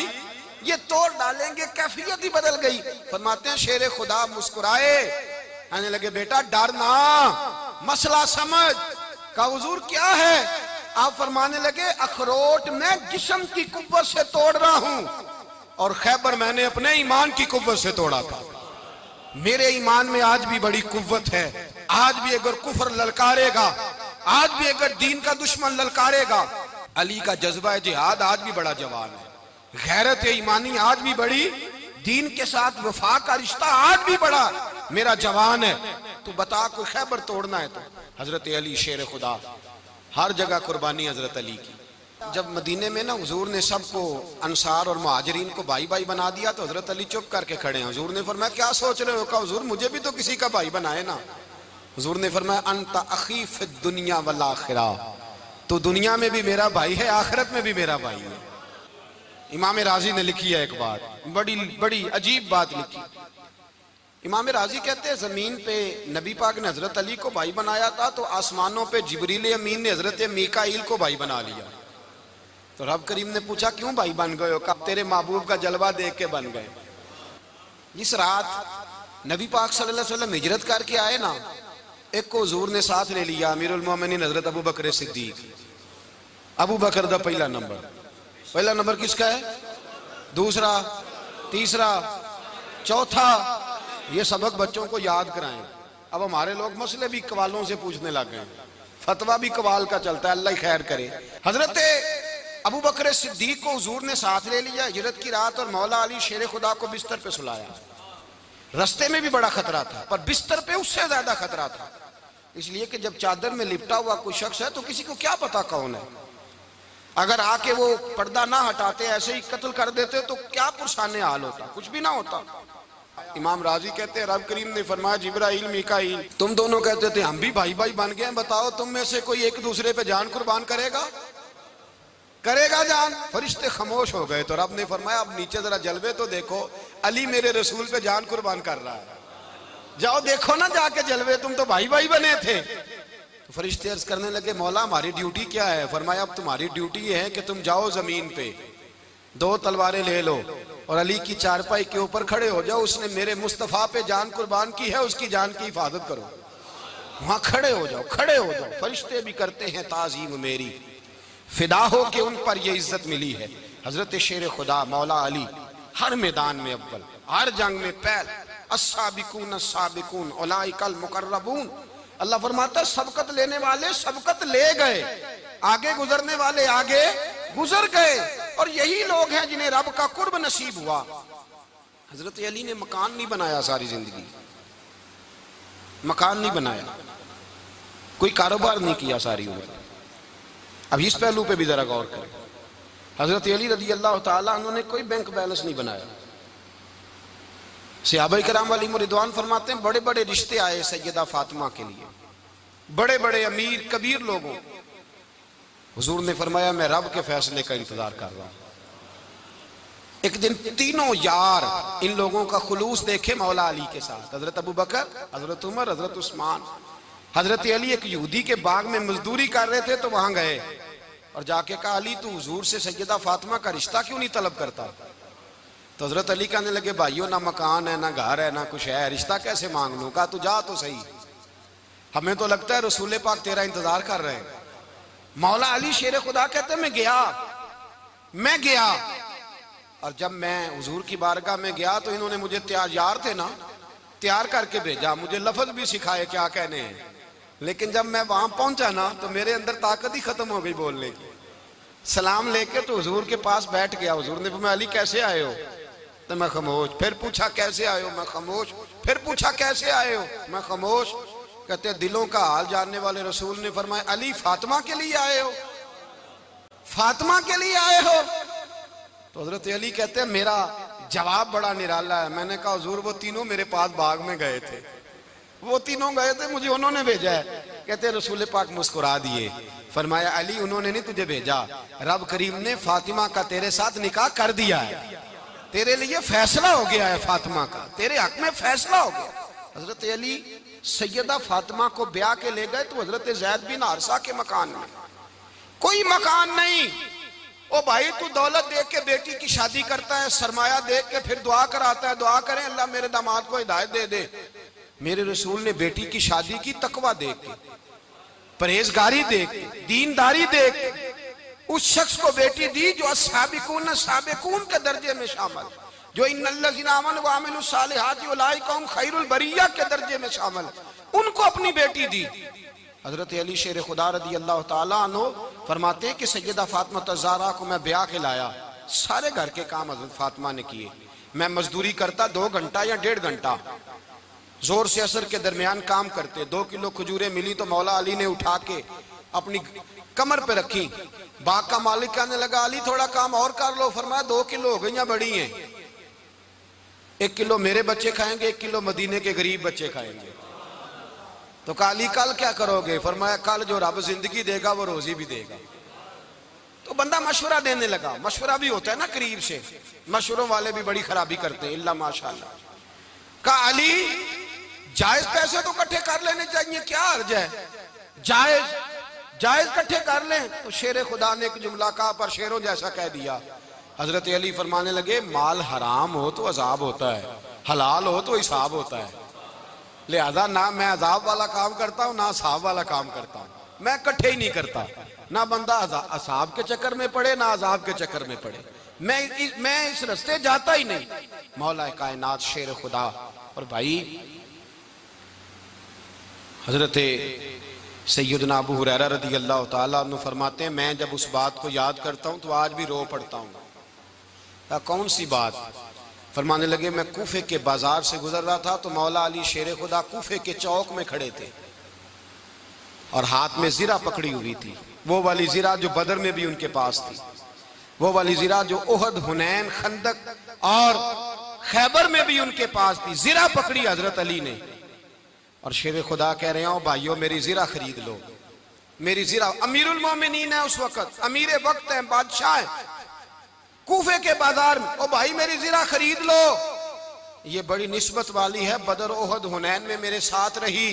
Speaker 1: ये तोड़ डालेंगे, कैफियत ही बदल गई। फरमाते हैं शेर खुदा मुस्कुराए, आने लगे बेटा डर ना, मसला समझ। का हुजूर क्या है? आप फरमाने लगे अखरोट मैं जिस्म की कुव्वत से तोड़ रहा हूं और खैबर मैंने अपने ईमान की कुव्वत से तोड़ा था। मेरे ईमान में आज भी बड़ी कुव्वत है। आज भी अगर कुफर ललकारेगा, आज भी अगर दीन का दुश्मन ललकारेगा, अली का जज्बा जिहाद आज भी बड़ा जवान है। गैरत ईमानी आज भी बड़ी, दीन के साथ वफा का रिश्ता आज भी बड़ा मेरा जवान है। तू बता कोई खैबर तोड़ना है तो? हजरत अली शेर खुदा, हर जगह कुर्बानी हजरत अली की। जब मदीने में ना हुजूर ने सबको अंसार और मुहाजिरीन को भाई भाई बना दिया तो हजरत अली चुप करके खड़े हैं। हुजूर ने फरमाया क्या सोच रहे हो? कहा हुजूर मुझे भी तो किसी का भाई बनाए ना। हुजूर ने फरमाया अंता अखी फिद दुनिया वल आखिरा, तो दुनिया में भी मेरा भाई है, आखिरत में भी मेरा भाई है। इमाम राजी ने लिखी है एक बात, बड़ी बड़ी अजीब बात लिखी। इमाम राजी कहते हैं जमीन पे नबी पाक ने हजरत अली को भाई बनाया था तो आसमानों पे जिब्रील अमीन ने हजरत मीकाईल को भाई बना लिया। तो रब करीम ने पूछा क्यों भाई बन गए हो? कब तेरे महबूब का जलवा देख के बन गए। जिस रात नबी पाक सल्लल्लाहु अलैहि वसल्लम हिजरत करके आए ना, एक को हुजूर ने साथ ले लिया, अमीरुल मोमिनीन हजरत अबू बकर सिद्दीक। अबू बकर दा पहला नंबर किसका है? दूसरा, तीसरा, चौथा। ये सबक बच्चों को याद कराएं। अब हमारे लोग मसले भी कवालों से पूछने लग गए, फतवा भी कवाल का चलता है, अल्लाह खैर करे। हजरत अबू बकर सिद्दीक को हुजूर ने साथ ले लिया हिजरत की रात, और मौला अली शेर खुदा को बिस्तर पे सुलाया। रस्ते में भी बड़ा खतरा था पर बिस्तर पे उससे ज्यादा खतरा था, इसलिए कि जब चादर में लिपटा हुआ कोई शख्स है तो किसी को क्या पता कौन है। अगर आके वो पर्दा ना हटाते, ऐसे ही कत्ल कर देते तो क्या पुरसाने हाल होता, कुछ भी ना होता। इमाम राजी कहते हैं रब करीम ने फरमाया जिब्राइल मीकाईल तुम दोनों कहते थे हम भी भाई भाई बन गए, बताओ तुम में से कोई एक दूसरे पे जान कुर्बान करेगा? करेगा जान? फरिश्ते खामोश हो गए। तो रब ने फरमाया अब नीचे जरा जलवे तो देखो, अली मेरे रसूल पे जान कुर्बान कर रहा है, जाओ देखो ना जाके जलवे, तुम तो भाई भाई बने थे। तो फरिश्ते अर्ज करने लगे मौला हमारी ड्यूटी क्या है? फरमाया अब तुम्हारी ड्यूटी ये है कि तुम जाओ जमीन पे, 2 तलवारें ले लो और अली की चारपाई के ऊपर खड़े हो जाओ, उसने मेरे मुस्तफा पे जान कुर्बान की है, उसकी जान की हिफाजत करो। वहां खड़े हो जाओ, खड़े हो जाओ। फरिश्ते भी करते हैं ताजीम मेरी, फिदा हो के उन पर ये इज्जत मिली है। हजरत शेर खुदा मौला अली हर मैदान में अव्वल, हर जंग में पहल। अस्साबिकून अस्साबिकून उलाइकल मुकर्रबून। अल्लाह फरमाता सबकत लेने वाले सबकत ले गए, आगे गुजरने वाले आगे गुजर गए, और यही लोग हैं जिन्हें रब का कुर्ब नसीब हुआ। हजरत अली ने मकान नहीं बनाया, सारी जिंदगी मकान नहीं बनाया, कोई कारोबार नहीं किया सारी उम्र। अब इस पहलू पे भी जरा गौर करें। हजरत अली रज़ी अल्लाह ताला उन्होंने कोई बैंक बैलेंस नहीं बनाया। सहाबा किराम वाली रिदवान फरमाते हैं बड़े बड़े रिश्ते आए सैयदा फातिमा के लिए, बड़े बड़े अमीर कबीर लोगों, हुजूर ने फरमाया मैं रब के फैसले का इंतजार कर रहा हूं। एक दिन तीनों यार इन लोगों का खुलूस देखे मौला अली के साथ, हजरत अबू बकर, हजरत उमर, हजरत उस्मान। हजरत अली एक यहूदी के बाग में मजदूरी कर रहे थे तो वहां गए और जाके कहा अली तू हुजूर से सैयदा फातिमा का रिश्ता क्यों नहीं तलब करता? तो हजरत अली कहने लगे भाइयों ना मकान है ना घर है ना कुछ है, रिश्ता कैसे मांग लूं? कहा तू जा तो सही, हमें तो लगता है रसूल पाक तेरा इंतजार कर रहे हैं। मौला अली शेर खुदा कहते मैं गया और जब मैं हुजूर की बारगाह में गया तो इन्होंने मुझे यार थे ना, तैयार करके भेजा, मुझे लफ्ज भी सिखाए क्या कहने हैं। लेकिन जब मैं वहां पहुंचा ना तो मेरे अंदर ताकत ही खत्म हो गई बोलने की। सलाम लेके तो हुजूर के पास बैठ गया। हुजूर ने पूछा अली कैसे आए हो? तो मैं खामोश। फिर पूछा कैसे आए हो? मैं खामोश। फिर पूछा कैसे आए हो? मैं खामोश। कहते दिलों का हाल जानने वाले रसूल ने फरमाया अली फातिमा के लिए आए हो? फातिमा के लिए आए हो? तो हजरत अली कहते हैं मेरा जवाब बड़ा निराला है। मैंने कहा हुजूर वो तीनों मेरे पास बाग में गए थे, वो तीनों गए थे, मुझे उन्होंने भेजा है। कहते रसूल पाक मुस्कुरा दिए, फरमाया अली उन्होंने नहीं तुझे भेजा, रब करीम ने फातिमा का तेरे साथ निकाह कर दिया है, तेरे लिए फैसला हो गया है, फातिमा का तेरे हक में फैसला हो गया। हजरत अली सैयदा फातिमा को ब्याह के ले गए तो हजरत ज़ैद बिन हारिसा के मकान में कोई मकान नहीं। ओ भाई तू दौलत देख के बेटी की शादी करता है, सरमाया देख के फिर दुआ कराता है, दुआ करें अल्लाह मेरे दामाद को हिदायत दे दे। मेरे रसूल ने बेटी की शादी की तकवा देख के, परहेजगारी देख के, दीनदारी देख के उस शख्स को बेटी दी जो अस्साबिकून साबिकून के दर्जे में शामिल, जो इन्नल्लज़ीना आमनू व अमिलुस सालिहाति उलाइका हुम खैरुल बरिया के दर्जे में शामिल, उनको अपनी बेटी दी। हजरत अली शेर खुदा रदी अल्लाह ताला अन्हु फरमाते हैं कि सैयदा फातिमा ज़हरा को मैं ब्याह के लाया, सारे घर के काम हजरत फातिमा ने किए। मैं मजदूरी करता 2 घंटा या 1.5 घंटा, जोर से असर के दरमियान काम करते। 2 किलो खजूरें मिली तो मौला अली ने उठा के अपनी कमर पे रखी। बाग का मालिक कहने लगा अली थोड़ा काम और कर लो। फरमाया 2 किलो हो गई बड़ी हैं, 1 किलो मेरे बच्चे खाएंगे, 1 किलो मदीने के गरीब बच्चे खाएंगे। तो कहा अली कल क्या करोगे? फरमाया कल जो रब जिंदगी देगा वो रोजी भी देगा। तो बंदा मशवरा देने लगा। मशवरा भी होता है ना करीब से, मशवरों वाले भी बड़ी खराबी करते हैं इल्ला माशाअल्लाह। कहा अली जायज पैसे तो इकट्ठे कर लेने चाहिए, क्या अर्ज है? जायज इकट्ठे कर लें। तो शेर खुदा ने एक जुमला कहा पर शेरों जैसा कह दिया। हजरत अली फरमाने लगे माल हराम हो तो अजाब होता है, हलाल हो तो हिसाब होता है, लिहाजा ना मैं अजाब वाला काम करता हूँ ना हिसाब वाला काम करता हूँ, मैं इकट्ठे ही नहीं करता। ना बंदा असाब के चक्कर में पड़े ना अजाब के चक्कर में पड़े, मैं इस रास्ते जाता ही नहीं। मौला कायनात शेर खुदा। और भाई हजरत सैयदना अबू हुरैरा रदी अल्लाह ताला अन्हु फरमाते हैं मैं जब उस बात को याद करता हूँ तो आज भी रो पड़ता हूँ। कौन सी बात? फरमाने लगे मैं कूफे के बाजार से गुजर रहा था तो मौला अली शेर खुदा कूफे के चौक में खड़े थे और हाथ में जीरा पकड़ी हुई थी, वो वाली जीरा जो बदर में भी उनके पास थी, वो वाली जीरा जो ओहद, हुनैन, खंदक और खैबर में भी उनके पास थी। जीरा पकड़ी हजरत अली ने और शेर खुदा कह रहे हो भाइयों मेरी जीरा खरीद लो, मेरी जीरा। अमीरुल मोमिनीन है उस वक्त, अमीर वक्त है, बादशाह है कूफे के बाजार में। ओ भाई मेरी जीरा खरीद लो, ये बड़ी निस्बत वाली है, बदर, ओहद, हुनैन में मेरे साथ रही।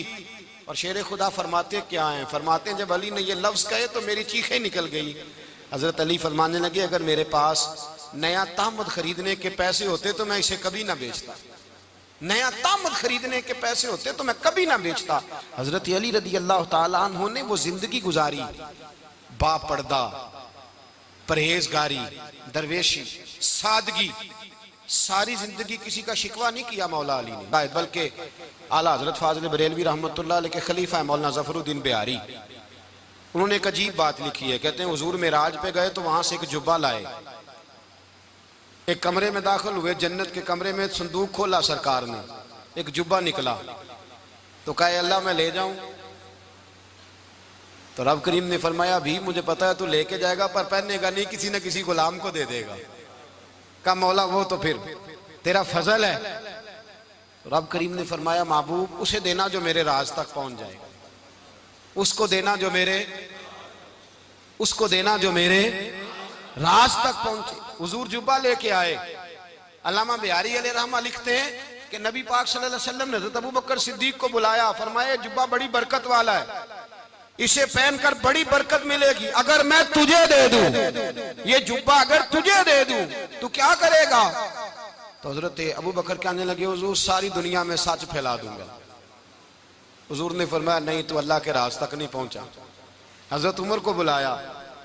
Speaker 1: और शेर खुदा फरमाते क्या हैं? फरमाते हैं जब अली ने ये लफ्ज कहे तो मेरी चीखें निकल गई। हजरत अली फरमाने लगे अगर मेरे पास नया तामद खरीदने के पैसे होते तो मैं इसे कभी ना बेचता, नया तामद खरीदने के पैसे होते तो मैं कभी ना बेचता। हजरत अली रदी अल्लाह ताला अन्हु ने वो जिंदगी गुजारी, बापर्दा, परहेजगारी, दरवेशी, सादगी, सारी जिंदगी किसी का शिकवा नहीं किया मौला अली ने। बल्कि आला हजरत फाजिल बरेलवी रहमतुल्लाह अलैह के खलीफा है मौलाना ज़फरुद्दीन बिहारी, उन्होंने एक अजीब बात लिखी है। कहते हैं हुजूर मेराज पे गए तो वहां से एक जुब्बा लाए, एक कमरे में दाखिल हुए, जन्नत के कमरे में संदूक खोला सरकार ने, एक जुब्बा निकला तो कहा अल्लाह मैं ले जाऊं? तो रब करीम ने फरमाया भी मुझे पता है तू लेके जाएगा पर पहनेगा नहीं, किसी न किसी गुलाम को दे देगा। कहा मौला वो तो फिर तेरा फजल है। तो रब करीम ने फरमाया महबूब उसे देना जो मेरे राज तक पहुंच जाएगा। उसको देना जो मेरे राज तक पहुंचे। हुजूर जुब्बा लेके आए। अल्लामा बिहारी अलैहि रहमा लिखते हैं कि नबी पाक सल्लल्लाहु अलैहि वसल्लम ने हज़रत अबू बकर सिद्दीक को बुलाया, फरमाया जुब्बा बड़ी बरकत वाला है, इसे पहनकर बड़ी बरकत मिलेगी। अगर मैं तुझे दे दूं, ये जुब्बा अगर तुझे दे दूं तो क्या करेगा? तो हजरत अबू बकर कहने लगे, हुजूर सारी दुनिया में सच फैला दूंगा। हुजूर ने फरमाया नहीं, तो अल्लाह के राज तक नहीं पहुंचा। हजरत उमर को बुलाया,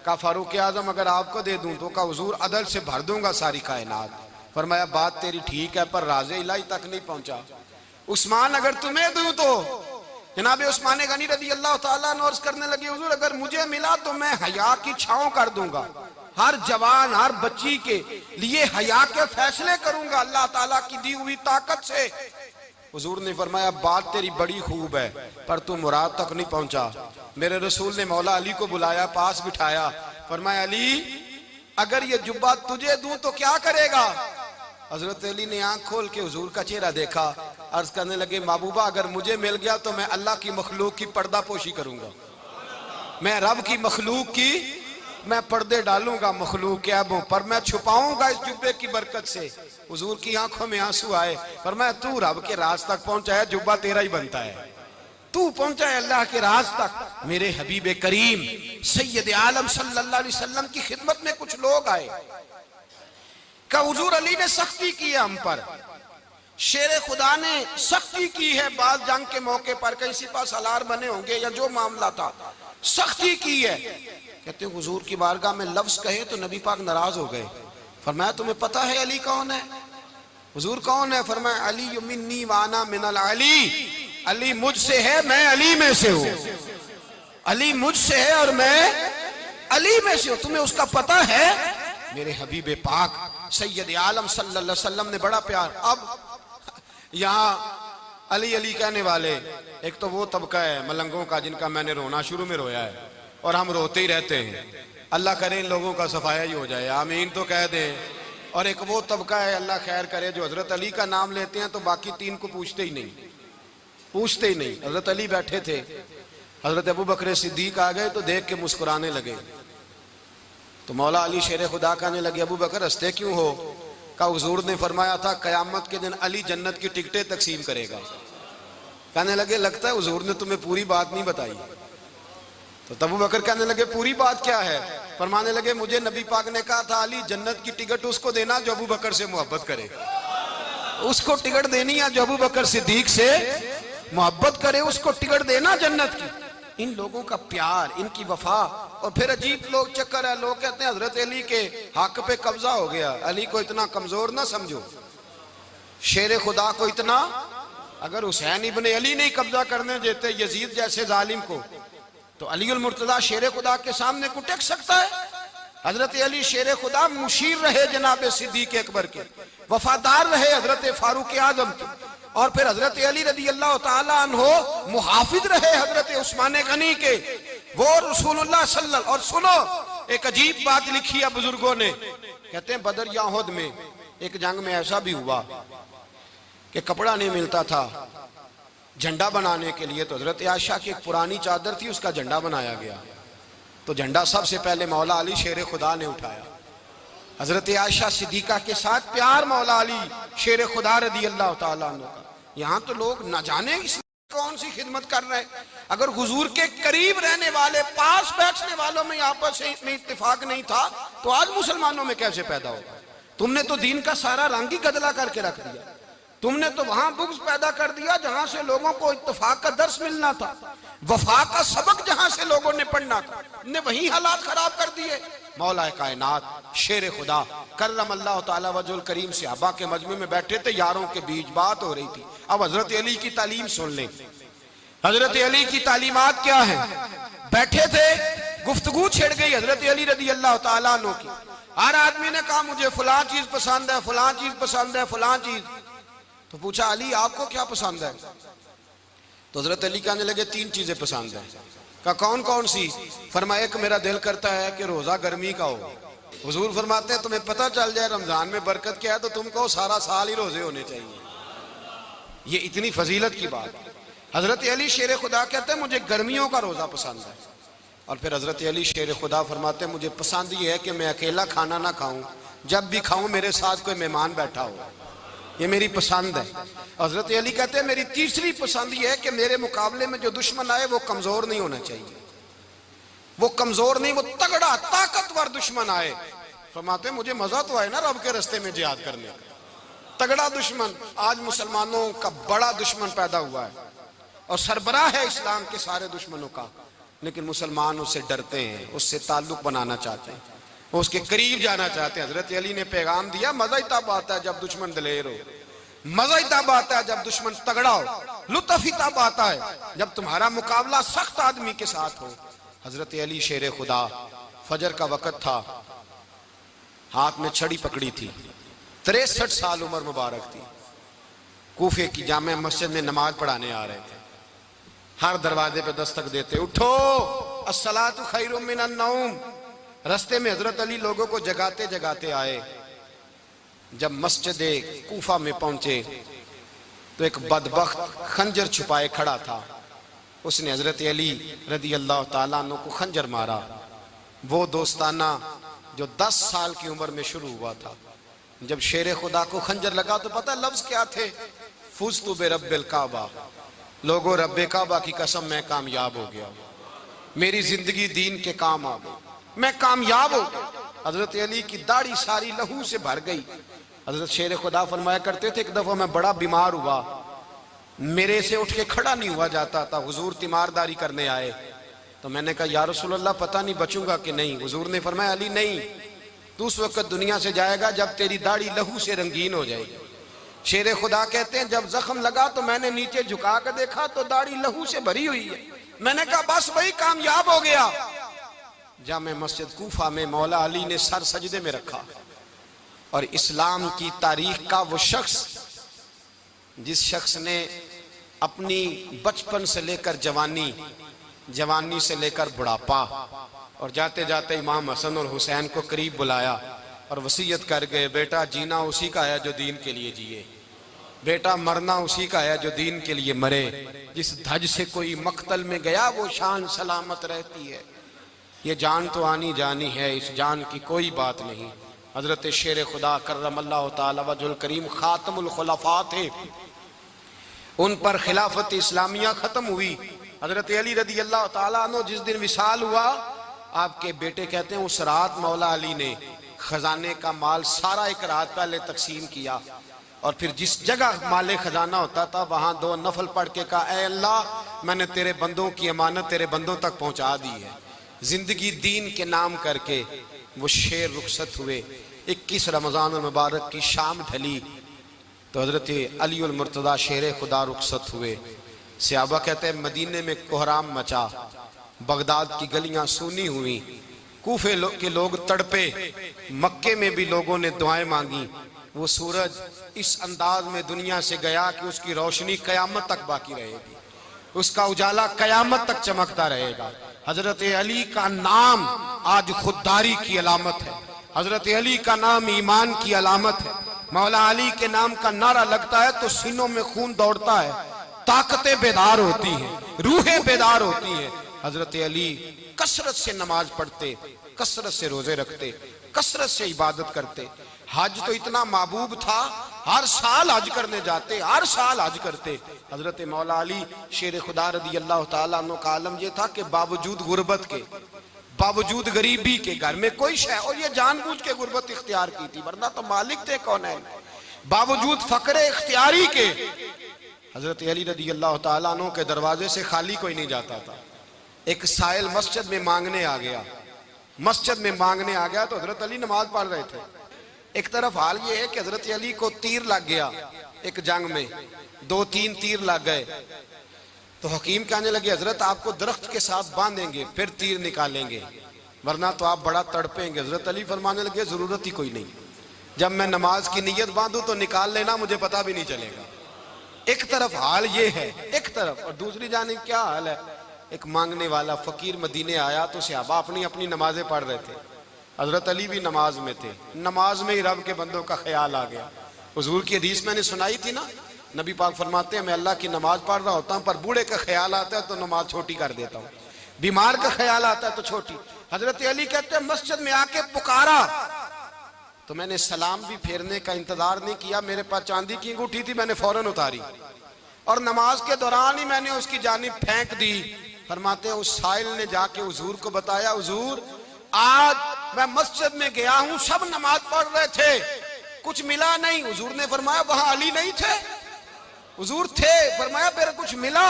Speaker 1: कहा फारूक आजम अगर आपको दे दूं तो कहा हुजूर अदल से भर दूंगा सारी कायनात। फरमाया बात तेरी ठीक है, पर राज़े इलाही तक नहीं पहुंचा। उस्मान अगर तुम्हें दूं तो जनाब उस्मान गनी रज़ी अल्लाह ताला अन्हु अर्ज़ करने लगे, हुजूर अगर मुझे मिला तो मैं हया की छांव कर दूंगा, हर जवान हर बच्ची के लिए हया के फैसले करूंगा अल्लाह ताला की दी हुई ताकत से। हुजूर ने फरमाया बात तेरी बड़ी खूब है, पर तू मुराद तक नहीं पहुंचा। मेरे रसूल ने मौला अली को बुलाया, पास बिठाया, फरमाया अली अगर ये जुब्बा तुझे दूं तो क्या करेगा? हजरत अली ने आंख खोल के हुजूर का चेहरा देखा, अर्ज करने लगे महबूबा अगर मुझे मिल गया तो मैं अल्लाह की मखलूक की पर्दा पोशी करूंगा, मैं रब की मखलूक की मैं पर्दे डालूंगा मखलूक के ऐबों पर, मैं छुपाऊंगा इस जुब्बे की बरकत से। हुजूर की आंखों में आंसू आए, पर मैं तू रब के राज तक पहुंचा है, जुब्बा तेरा ही बनता है, तू पहुंचा है अल्लाह के राज तक। मेरे हबीब करीम सैयद आलम सल्लल्लाहु अलैहि वसल्लम की खिदमत में कुछ लोग आए, का हुजूर अली ने सख्ती की है हम पर, शेर खुदा ने सख्ती की है, बात जंग के मौके पर कहीं सिपा सालार बने होंगे या जो मामला था, सख्ती की है। कहते हैं हुजूर की बारगाह में लफ्ज कहे तो नबी पाक नाराज हो गए। फरमाया तुम्हें पता है अली कौन है? हुजूर कौन है? फरमाया अली मिन्नी वाना मिनल अली, अली मुझसे है मैं अली में से हूं, अली मुझसे है और मैं अली में से हूं, तुम्हें उसका पता है? मेरे हबीब पाक सैयद आलम सल्लल्लाहु अलैहि वसल्लम ने बड़ा प्यार। अब यहाँ अली अली कहने वाले एक तो वो तबका है मलंगों का जिनका मैंने रोना शुरू में रोया है और हम रोते ही रहते हैं, अल्लाह करे इन लोगों का सफाया ही हो जाए, आमीन तो कह दें। और एक वो तबका है अल्लाह खैर करे जो हजरत अली का नाम लेते हैं तो बाकी तीन को पूछते ही नहीं। हजरत अली बैठे थे, हजरत अबू बकर सिद्दीक आ गए तो देख के मुस्कुराने लगे, तो मौला अली शेर खुदा कहने लगे अबू बकर हंसते क्यों हो? का हुजूर ने फरमाया था कयामत के दिन अली जन्नत की टिकटें तकसीम करेगा। कहने लगे लगता है हुजूर ने तुम्हें पूरी बात नहीं बताई। तो अबू बकर कहने लगे पूरी बात क्या है? फरमाने लगे मुझे नबी पाक ने कहा था अली जन्नत की टिकट उसको देना जो अबू बकर से मोहब्बत करे, उसको टिकट देनी है जो अबू बकर सिद्दीक से मोहब्बत करे, उसको टिकट देना जन्नत की। इन लोगों का प्यार, इनकी वफा। और फिर अजीब लोग चक्कर है, लोग कहते हैं हजरत अली के हक पे कब्जा हो गया, अली को इतना कमजोर ना समझो, शेर खुदा को इतना, अगर हुसैन इब्ने अली नहीं कब्जा करने देते यजीद जैसे जालिम को तो अली उल मुर्तजा शेर खुदा के सामने को टेक सकता है? हजरत अली शेर खुदा मुशीर रहे जनाब सिद्दीक अकबर के, वफादार रहे हजरत फारूक आजम के, और फिर हजरत अली रदी अल्लाह ताला अन्हो मुहाफिज रहे हजरत उस्मान गनी के, वो रसूलुल्लाह सल्लल्लाहु। और सुनो एक अजीब बात लिखी है बुजुर्गों ने, कहते हैं बदर या उहद में एक जंग में ऐसा भी हुआ कि कपड़ा नहीं मिलता था झंडा बनाने के लिए, तो हजरत आयशा की एक पुरानी चादर थी उसका झंडा बनाया गया, तो झंडा सबसे पहले मौला अली शेर खुदा ने उठाया। हजरत आयशा सिद्दीका के साथ प्यार मौला अली शेर खुदा रदी अल्लाह ताला अन्हु का। यहाँ तो लोग न जाने कौन सी खिदमत कर रहे हैं। अगर हुजूर के करीब रहने वाले पास बैठने वालों में आपस में इत्तेफाक नहीं था तो आज मुसलमानों में कैसे पैदा होगा? तुमने तो दीन का सारा रंग ही गदला करके रख दिया, तुमने तो वहां बुग़्ज़ पैदा कर दिया जहां से लोगों को इत्तेफाक का दर्स मिलना था, वफा का सबक जहां से लोगों ने पढ़ना था, ने वही हालात खराब कर दिए। मौला कायनात शेर खुदा करम अल्लाह ताला वजहुल करीम सहाबा के मजमे में बैठे थे, यारों के बीच बात हो रही थी। अब हजरत अली की तालीम सुन ले, हजरत अली की तालीमात क्या है? बैठे थे, गुफ्तगू छिड़ गई हजरत अली रदी अल्लाह ताला अन्हु की। हर आदमी ने कहा मुझे फलां चीज पसंद है, फलां चीज पसंद है, फलां चीज। तो पूछा अली आपको क्या पसंद है? तो हजरत अली कहने लगे तीन चीजें पसंद है। कहा कौन कौन सी? फरमाया एक मेरा दिल करता है कि रोजा गर्मी का हो। हुजूर फरमाते हैं तुम्हें पता चल जाए रमजान में बरकत क्या है तो तुम कहो सारा साल ही रोजे होने चाहिए, ये इतनी फजीलत की बात। हजरत अली शेर खुदा कहते हैं मुझे गर्मियों का रोज़ा पसंद है। और फिर हजरत अली शेर खुदा फरमाते हैं मुझे पसंद ये है कि मैं अकेला खाना ना खाऊं, जब भी खाऊं मेरे साथ कोई मेहमान बैठा हो, ये मेरी पसंद है। हजरत अली कहते हैं मेरी तीसरी पसंद ये है कि मेरे मुकाबले में जो दुश्मन आए वो कमजोर नहीं होना चाहिए, वो कमजोर नहीं, वो तगड़ा ताकतवर दुश्मन आए। फरमाते हैं मुझे मजा तो आए ना रब के रास्ते में जिहाद करने का। तगड़ा दुश्मन, आज मुसलमानों का बड़ा दुश्मन पैदा हुआ है और सरबराह है इस्लाम के सारे दुश्मनों का, लेकिन मुसलमान उससे डरते हैं, उससे ताल्लुक बनाना चाहते हैं, वो उसके करीब जाना चाहते हैं। हजरत अली ने पैगाम दिया मजा ही तब आता है जब दुश्मन दलेर हो, मजा ही तब आता है जब दुश्मन तगड़ा हो, लुत्फ ही तब आता है जब तुम्हारा मुकाबला सख्त आदमी के साथ हो। हजरत अली शेर खुदा, फजर का वक़्त था, हाथ में छड़ी पकड़ी थी, 63 साल उम्र मुबारक थी, कूफे की जामे मस्जिद में नमाज पढ़ाने आ रहे थे। हर दरवाजे पे दस्तक देते, उठो अस्सलातु खैरुम मिनन नौम। रास्ते में हजरत अली लोगों को जगाते जगाते आए। जब मस्जिद कूफा में पहुंचे तो एक बदबख्त खंजर छुपाए खड़ा था, उसने हजरत अली रदी अल्लाह ताला अन्हु को खंजर मारा। वो दोस्ताना जो 10 साल की उम्र में शुरू हुआ था। जब शेर खुदा को खंजर लगा तो पता लफ्ज क्या थे? फुज़्तु बिरब्बिल काबा, लोगों रब्बे काबा की कसम मैं कामयाब हो गया, मेरी जिंदगी दीन के काम आ गई, मैं कामयाब हो गया। हजरत अली की दाढ़ी सारी लहू से भर गई। हजरत शेर खुदा फरमाया करते थे एक दफा मैं बड़ा बीमार हुआ, मेरे से उठ के खड़ा नहीं हुआ जाता था, हुजूर तीमारदारी करने आए तो मैंने कहा या रसूल अल्लाह पता नहीं बचूंगा कि नहीं। हुजूर ने फरमाया अली नहीं, तू उस वक्त दुनिया से जाएगा जब तेरी दाढ़ी लहू से रंगीन हो जाएगी। शेर खुदा कहते हैं जब जख्म लगा तो मैंने नीचे झुका कर देखा तो दाढ़ी लहू से भरी हुई है। मैंने कहा बस वही कामयाब हो गया। जामे मस्जिद कूफा में मौला अली ने सर सजदे में रखा और इस्लाम की तारीख का वो शख्स जिस शख्स ने अपनी बचपन से लेकर जवानी, जवानी से लेकर बुढ़ापा और जाते जाते इमाम हसन और हुसैन को करीब बुलाया और वसीयत कर गए बेटा जीना उसी का है जो दीन के लिए जिए, बेटा मरना उसी का है जो दीन के लिए मरे। जिस धज से कोई मक्तल में गया वो शान सलामत रहती है, ये जान तो आनी जानी है, इस जान की कोई बात नहीं। हजरत शेर खुदा करमल्लाहु ताला वजहुल करीम खातमुल खुलफा थे, उन पर खिलाफत इस्लामिया खत्म हुई। हजरत अली रदी अल्लाह ताला अन्हु जिस दिन विसाल हुआ, आपके बेटे कहते हैं उस रात मौला अली ने खजाने का माल सारा एक रात पहले तकसीम किया और फिर जिस जगह माले खजाना होता था वहां 2 नफल पढ़ के कहा ऐ अल्लाह मैंने तेरे बंदों की अमानत तेरे बंदों तक पहुंचा दी है। जिंदगी दीन के नाम करके वो शेर रुखसत हुए। 21 रमजान मुबारक की शाम ढली तो हजरत अली उल मुर्तदा शेर खुदा रुखसत हुए। सहाबा कहते हैं मदीने में कोहराम मचा, बगदाद की गलियां सूनी हुई, कूफे के लोग तड़पे, मक्के में भी लोगों ने दुआएं मांगी। वो सूरज इस अंदाज में दुनिया से गया कि उसकी रोशनी कयामत तक बाकी रहेगी, उसका उजाला कयामत तक चमकता रहेगा। हजरत अली का नाम आज खुददारी की अलामत है, हजरत अली का नाम ईमान की अलामत है। मौला अली के नाम का नारा लगता है तो सीनों में खून दौड़ता है, ताकतें बेदार होती हैं, रूहें बेदार होती हैं। हजरत अली कसरत से नमाज पढ़ते, कसरत से रोजे रखते, कसरत से इबादत करते। हज तो इतना महबूब था, हर साल हज करने जाते, हर साल हज करते। हजरत मौला अली शेर खुदा रदी अल्लाह ताला अन्हु का आलम यह था कि बावजूद गुर्बत के, बावजूद गरीबी के, घर में कोई शय, और ये जानबूझ के गुर्बत इख्तियार की थी वरना तो मालिक थे कौन है, बावजूद फकरे इख्तियारी के हजरत अली रदी अल्लाह ताला अन्हु के दरवाजे से खाली कोई नहीं जाता था। एक साइल मस्जिद में मांगने आ गया, मस्जिद में मांगने आ गया तो हजरत अली नमाज पढ़ रहे थे। एक तरफ हाल ये है कि हजरत अली को तीर लग गया, एक जंग में 2-3 तीर लग गए तो हकीम कहने लगे हजरत आपको दरख्त के साथ बांधेंगे फिर तीर निकालेंगे वरना तो आप बड़ा तड़पेंगे। हजरत अली फरमाने लगे जरूरत ही कोई नहीं, जब मैं नमाज की नीयत बांधू तो निकाल लेना, मुझे पता भी नहीं चलेगा। एक तरफ हाल ये है, एक तरफ, और दूसरी जानिब क्या हाल है, एक मांगने वाला फकीर मदीने आया तो सहाबा अपनी अपनी नमाजें पढ़ रहे थे, हजरत अली भी नमाज में थे। नमाज में ही रब के बंदों का ख्याल आ गया। हुजूर की हदीस मैंने सुनाई थी ना, नबी पाक फरमाते हैं मैं अल्लाह की नमाज पढ़ रहा होता हूँ पर बूढ़े का ख्याल आता है तो नमाज छोटी कर देता हूँ, बीमार का ख्याल आता है तो छोटी। हजरत अली कहते हैं मस्जिद में आके पुकारा तो मैंने सलाम भी फेरने का इंतजार नहीं किया, मेरे पास चांदी की अंगूठी थी, मैंने फौरन उतारी और नमाज के दौरान ही मैंने उसकी जानिब फेंक दी। फरमाते हैं उस साइल ने जाके हुजूर को बताया, हुजूर आज मैं मस्जिद में गया हूं, सब नमाज पढ़ रहे थे, कुछ मिला नहीं। हुजूर ने फरमाया वहां अली नहीं थे? हुजूर थे। फरमाया फिर कुछ मिला?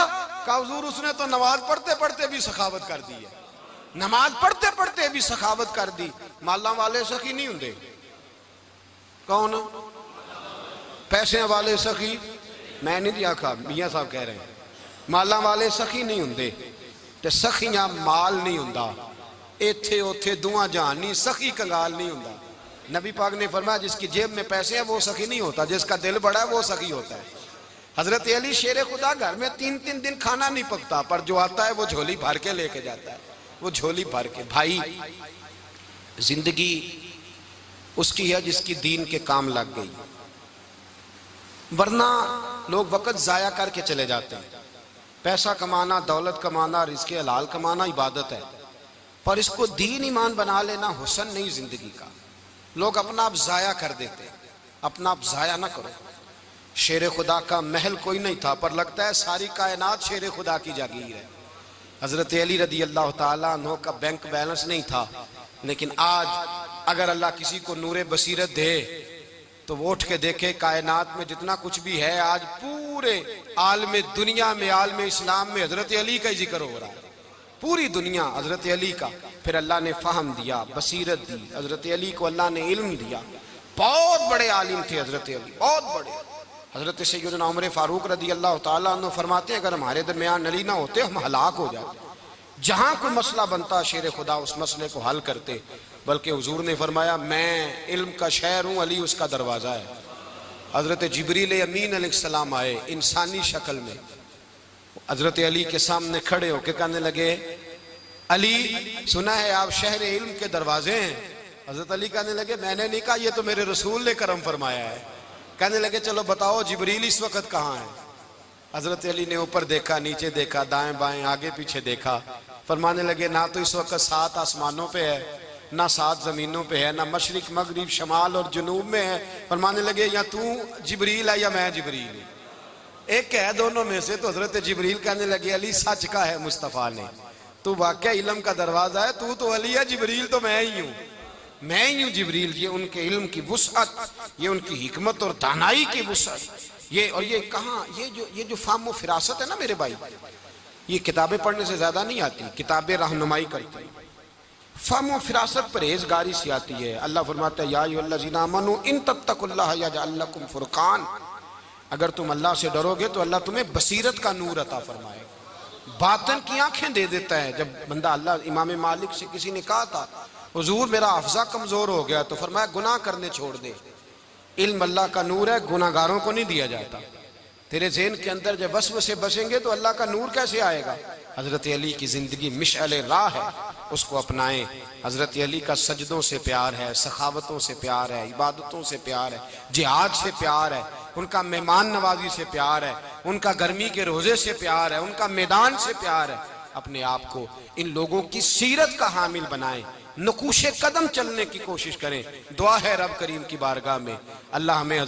Speaker 1: कहा हुजूर उसने तो नमाज पढ़ते पढ़ते भी सखावत कर दी है, नमाज पढ़ते पढ़ते भी सखावत कर दी। माला वाले सखी नहीं होंगे? कौन? पैसे वाले सखी? मैं नहीं आखा, मियां साहब कह रहे हैं माला वाले सखी नहीं होंगे, ते सखियां माल नहीं होंदा, इथे उथे दुआ जहान नहीं, सखी कंगाल नहीं होंदा। नबी पाक ने फरमाया जिसकी जेब में पैसे हैं वो सखी नहीं होता, जिसका दिल बड़ा है वो सखी होता है। हजरत अली शेर खुदा घर में 3-3 दिन खाना नहीं पकता, पर जो आता है वो झोली भर के लेके जाता है, वो झोली भर के। भाई जिंदगी उसकी है जिसकी दीन के काम लग गई, वरना लोग वक्त जाया करके चले जाते हैं। पैसा कमाना, दौलत कमाना, रिज़्क़े हलाल कमाना इबादत है, पर इसको दीन ईमान बना लेना हुस्न नहीं जिंदगी का। लोग अपना आप जाया कर देते, अपना आप जाया ना करो। शेर खुदा का महल कोई नहीं था, पर लगता है सारी कायनात शेर खुदा की जागीर है। हजरत अली रदी अल्लाह ताला अन्हु का बैंक बैलेंस नहीं था, लेकिन आज अगर अल्लाह किसी को नूरे बसीरत दे तो वो उठ के देखे कायनात में जितना कुछ भी है, आज पूरे आलम दुनिया में, आलम इस्लाम में हजरत अली का ही जिक्र हो रहा है, पूरी दुनिया हजरत अली का। फिर अल्लाह ने फहम दिया, बसीरत दी, हजरत अली को अल्लाह ने इल्म दिया। बहुत बड़े आलिम थे हजरत अली, बहुत बड़े। हजरत सैयदना उमर फारूक रदी अल्लाह ताला अन्हु फरमाते हैं अगर हमारे दरमियान अली ना होते हम हलाक हो जाते। जहां कोई मसला बनता शेर खुदा उस मसले को हल करते, बल्कि हुजूर ने फरमाया मैं इल्म का शहर हूं, अली उसका दरवाजा है। हजरत जिब्रील अमीन अलैहिस्सलाम आए इंसानी शक्ल में, हजरत अली के सामने खड़े होकर कहने लगे अली सुना है आप शहर इल्म के दरवाजे हैं। हजरत अली कहने लगे मैंने नहीं कहा, ये तो मेरे रसूल ने करम फरमाया है। कहने लगे चलो बताओ जिब्रील इस वक्त कहाँ है? हजरत अली ने ऊपर देखा, नीचे देखा, दाएं बाएं आगे पीछे देखा, फरमाने लगे ना तो इस वक्त 7 आसमानों पे है, ना 7 जमीनों पे है, ना मशरिक मगरिब शमाल और जुनूब में है। फरमाने लगे या तू जिब्रील है या मैं जिब्रील हूं, एक है दोनों में से। तो हजरत जिब्रील कहने लगे अली सच का है मुस्तफ़ा ने, तू वाकई इल्म का दरवाजा है, तू तो अली है, जिब्रील तो मैं ही हूँ, मैं ही हूँ जिब्रील। ये उनके इल्म की वुसअत, ये उनकी हिकमत और दानाई की वुसअत, ये और ये कहाँ ये जो फाहम व फिरासत है ना मेरे भाई, ये किताबें पढ़ने से ज्यादा नहीं आती, किताबें रहनुमाई करती। फाहम व फिरासत परहेजगारी से आती है। अल्लाह फरमाता है या अय्युहल्लज़ीना आमनू इन तत्तकुल्लाह यजअल लकुम फुरकान, अगर तुम अल्लाह से डरोगे तो अल्लाह तुम्हें बसीरत का नूर अता फरमाएगा, बातन की आंखें दे देता है। जब बंदा अल्लाह, इमाम मालिक से किसी ने कहा था हुजूर मेरा हफ्जा कमजोर हो गया, तो फरमाया गुनाह करने छोड़ दे, इल्म अल्लाह का नूर है, गुनाहगारों को नहीं दिया जाता। तेरे ज़हन के अंदर जब वसवसे बसेंगे तो अल्लाह का नूर कैसे आएगा? हजरत अली की जिंदगी मिशअल राह है, उसको अपनाएं। हजरत अली का सजदों से प्यार है, सखावतों से प्यार है, इबादतों से प्यार है, जिहाद से प्यार है, उनका मेहमान नवाजी से प्यार है, उनका गर्मी के रोजे से प्यार है, उनका मैदान से प्यार है। अपने आप को इन लोगों की सीरत का हामिल बनाएं, नकूशे कदम चलने की कोशिश करें। दुआ है रब करीम की बारगाह में अल्लाह हमें